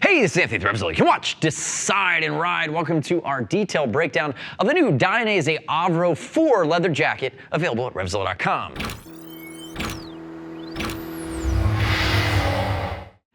Hey, this is Anthony with RevZilla. You can watch, decide, and ride. Welcome to our detailed breakdown of the new Dainese Avro 4 leather jacket available at RevZilla.com.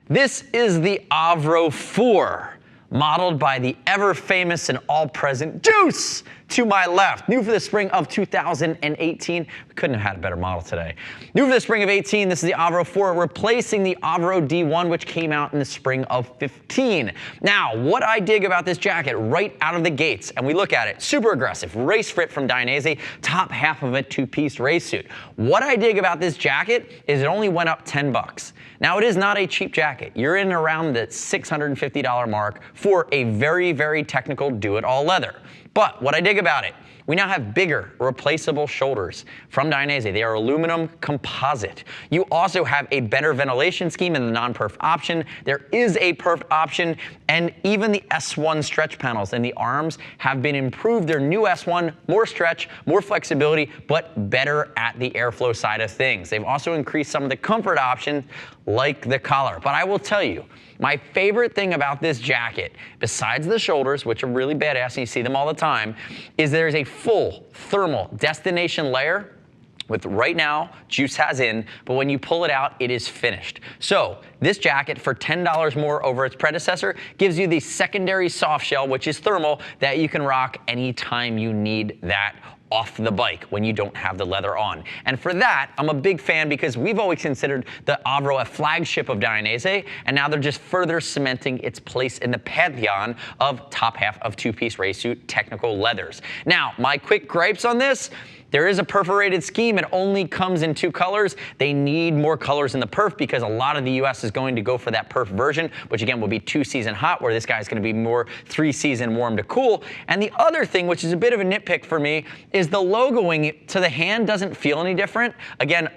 This is the Avro 4, modeled by the ever-famous and all-present Juice to my left. New for the spring of 2018. We couldn't have had a better model today. New for the spring of 18, this is the Avro 4, replacing the Avro D1, which came out in the spring of 15. Now, what I dig about this jacket right out of the gates, and we look at it, super aggressive, race fit from Dainese, top half of a two-piece race suit. What I dig about this jacket is it only went up 10 bucks. Now, it is not a cheap jacket. You're in around the $650 mark for a very, very technical do-it-all leather. But what I dig about it, we now have bigger replaceable shoulders from Dainese. They are aluminum composite. You also have a better ventilation scheme in the non-perf option. There is a perf option, and even the S1 stretch panels and the arms have been improved. They're new S1, more stretch, more flexibility, but better at the airflow side of things. They've also increased some of the comfort options like the collar. But I will tell you, my favorite thing about this jacket, besides the shoulders, which are really badass and you see them all the time, is there's a full thermal destination layer with right now Juice has in, but when you pull it out, it is finished. So this jacket for $10 more over its predecessor gives you the secondary soft shell, which is thermal, that you can rock anytime you need that off the bike when you don't have the leather on. And for that, I'm a big fan because we've always considered the Avro a flagship of Dainese, and now they're just further cementing its place in the pantheon of top half of two-piece race suit technical leathers. Now, my quick gripes on this: there is a perforated scheme. It only comes in 2 colors. They need more colors in the perf because a lot of the US is going to go for that perf version, which again will be 2-season hot, where this guy's gonna be more 3-season warm to cool. And the other thing, which is a bit of a nitpick for me, is the logoing to the hand doesn't feel any different. Again,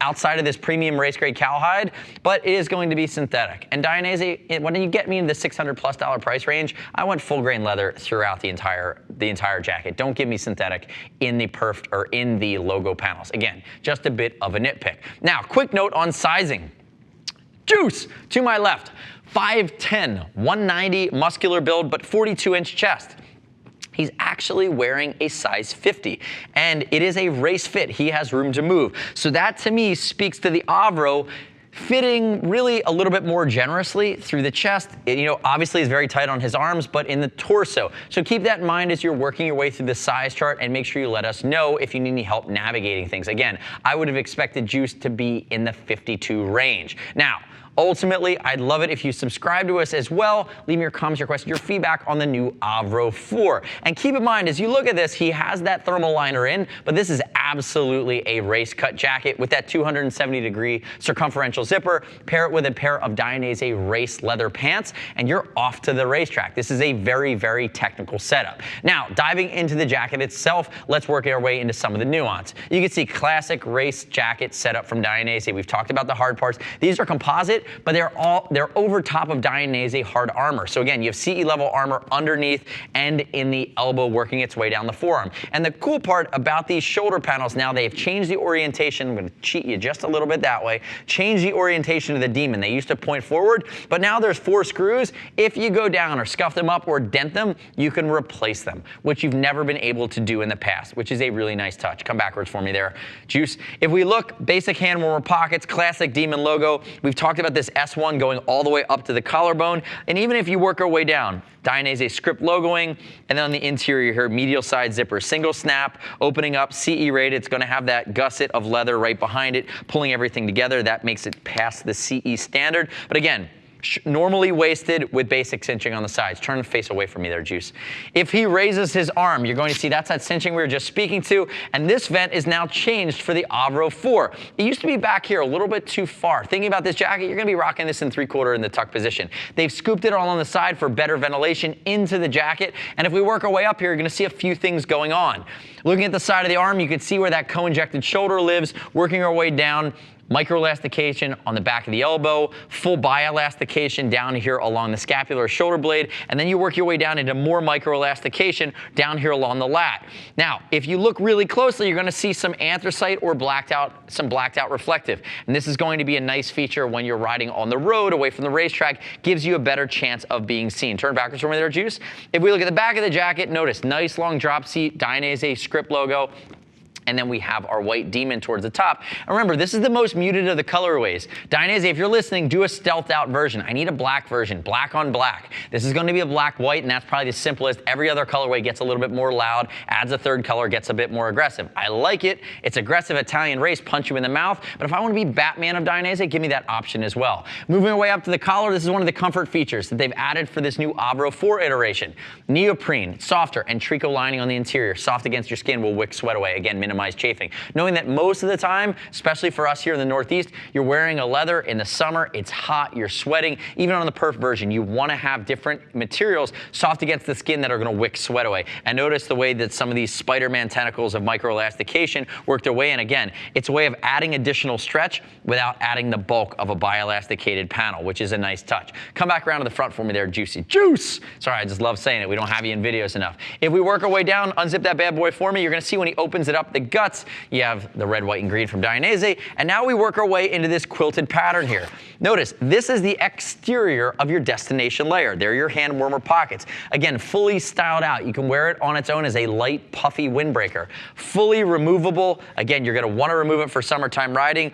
outside of this premium race grade cowhide, but it is going to be synthetic. And Dainese, when you get me in the $600+ price range, I want full grain leather throughout the entire jacket. Don't give me synthetic in the perf or in the logo panels. Again, just a bit of a nitpick. Now, quick note on sizing. Juice to my left, 5'10", 190 muscular build, but 42-inch chest. He's actually wearing a size 50, and it is a race fit. He has room to move. So that to me speaks to the Avro fitting really a little bit more generously through the chest. It, obviously is very tight on his arms, but in the torso. So keep that in mind as you're working your way through the size chart, and make sure you let us know if you need any help navigating things. Again, I would have expected Juice to be in the 52 range. Now, ultimately, I'd love it if you subscribe to us as well. Leave me your comments, your questions, your feedback on the new Avro 4. And keep in mind, as you look at this, he has that thermal liner in, but this is absolutely a race cut jacket with that 270-degree circumferential zipper. Pair it with a pair of Dainese race leather pants, and you're off to the racetrack. This is a very, very technical setup. Now, diving into the jacket itself, let's work our way into some of the nuance. You can see classic race jacket setup from Dainese. We've talked about the hard parts. These are composite, but they're over top of Dainese hard armor. So again, you have CE level armor underneath and in the elbow working its way down the forearm. And the cool part about these shoulder panels, now they've changed the orientation. I'm going to cheat you just a little bit that way. Change the orientation of the demon. They used to point forward, but now there's 4 screws. If you go down or scuff them up or dent them, you can replace them, which you've never been able to do in the past, which is a really nice touch. Come backwards for me there, Juice. If we look, basic hand warmer pockets, classic demon logo. We've talked about this S1 going all the way up to the collarbone. And even if you work our way down, Dainese script logoing, and then on the interior here, medial side zipper, single snap, opening up, CE rated. It's gonna have that gusset of leather right behind it, pulling everything together. That makes it past the CE standard. But again, normally waisted with basic cinching on the sides. Turn the face away from me there, Juice. If he raises his arm, you're going to see that's that cinching we were just speaking to, and this vent is now changed for the Avro 4. It used to be back here a little bit too far. Thinking about this jacket, you're gonna be rocking this in 3/4 in the tuck position. They've scooped it all on the side for better ventilation into the jacket, and if we work our way up here, you're gonna see a few things going on. Looking at the side of the arm, you can see where that co-injected shoulder lives, working our way down. microelastication on the back of the elbow, full bi-elastication down here along the scapular shoulder blade, and then you work your way down into more microelastication down here along the lat. Now, if you look really closely, you're going to see some anthracite or some blacked out reflective. And this is going to be a nice feature when you're riding on the road away from the racetrack, gives you a better chance of being seen. Turn backwards for me there, Juice. If we look at the back of the jacket, notice nice long drop seat, Dainese script logo. And then we have our white demon towards the top. And remember, this is the most muted of the colorways. Dainese, if you're listening, do a stealthed out version. I need a black version, black on black. This is going to be a black white, and that's probably the simplest. Every other colorway gets a little bit more loud, adds a third color, gets a bit more aggressive. I like it. It's aggressive Italian race, punch you in the mouth. But if I want to be Batman of Dainese, give me that option as well. Moving our way up to the collar, this is one of the comfort features that they've added for this new Avro 4 iteration. Neoprene, softer, and trico lining on the interior. Soft against your skin, will wick sweat away. Again, minimize chafing. Knowing that most of the time, especially for us here in the Northeast, you're wearing a leather in the summer, it's hot, you're sweating. Even on the perf version, you want to have different materials soft against the skin that are going to wick sweat away. And notice the way that some of these Spider-Man tentacles of microelastication work their way in. Again, it's a way of adding additional stretch without adding the bulk of a bi-elasticated panel, which is a nice touch. Come back around to the front for me there, Juicy Juice. Sorry, I just love saying it. We don't have you in videos enough. If we work our way down, unzip that bad boy for me, you're going to see when he opens it up, the guts, you have the red, white, and green from Dainese, and now we work our way into this quilted pattern here. Notice, this is the exterior of your destination layer. They're your hand warmer pockets. Again, fully styled out. You can wear it on its own as a light, puffy windbreaker. Fully removable. Again, you're going to want to remove it for summertime riding.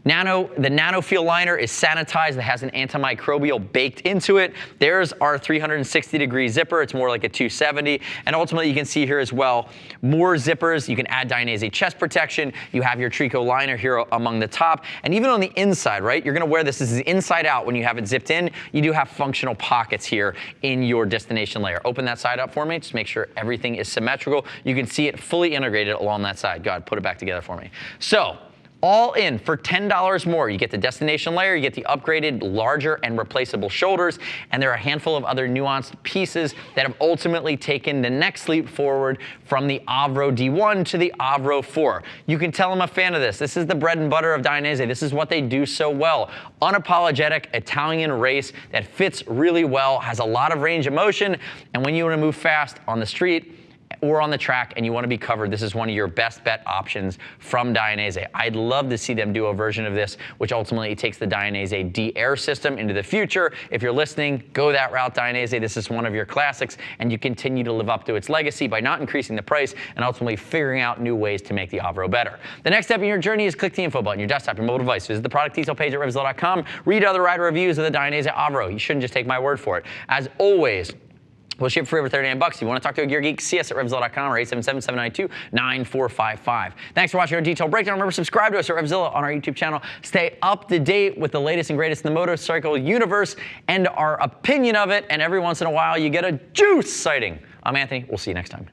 The Nanofeel liner is sanitized. It has an antimicrobial baked into it. There's our 360-degree zipper. It's more like a 270. And ultimately, you can see here as well, more zippers. You can add Dainese chest protection. You have your trico liner here among the top. And even on the inside, right, you're going to wear this as inside out when you have it zipped in. You do have functional pockets here in your destination layer. Open that side up for me. Just make sure everything is symmetrical. You can see it fully integrated along that side. Go ahead, put it back together for me. So, all in for $10 more. You get the destination layer, you get the upgraded, larger, and replaceable shoulders, and there are a handful of other nuanced pieces that have ultimately taken the next leap forward from the Avro D1 to the Avro 4. You can tell I'm a fan of this. This is the bread and butter of Dainese. This is what they do so well. Unapologetic Italian race that fits really well, has a lot of range of motion, and when you want to move fast on the street, or on the track and you want to be covered, this is one of your best bet options from Dainese. I'd love to see them do a version of this, which ultimately takes the Dainese D-Air system into the future. If you're listening, go that route, Dainese. This is one of your classics, and you continue to live up to its legacy by not increasing the price and ultimately figuring out new ways to make the Avro better. The next step in your journey is click the info button, your desktop, your mobile device. Visit the product detail page at RevZilla.com. Read other rider reviews of the Dainese Avro. You shouldn't just take my word for it. As always, we'll ship for over $39. If you want to talk to a gear geek, see us at RevZilla.com or 877-792-9455. Thanks for watching our detailed breakdown. Remember, subscribe to us at RevZilla on our YouTube channel. Stay up to date with the latest and greatest in the motorcycle universe and our opinion of it. And every once in a while, you get a juice sighting. I'm Anthony. We'll see you next time.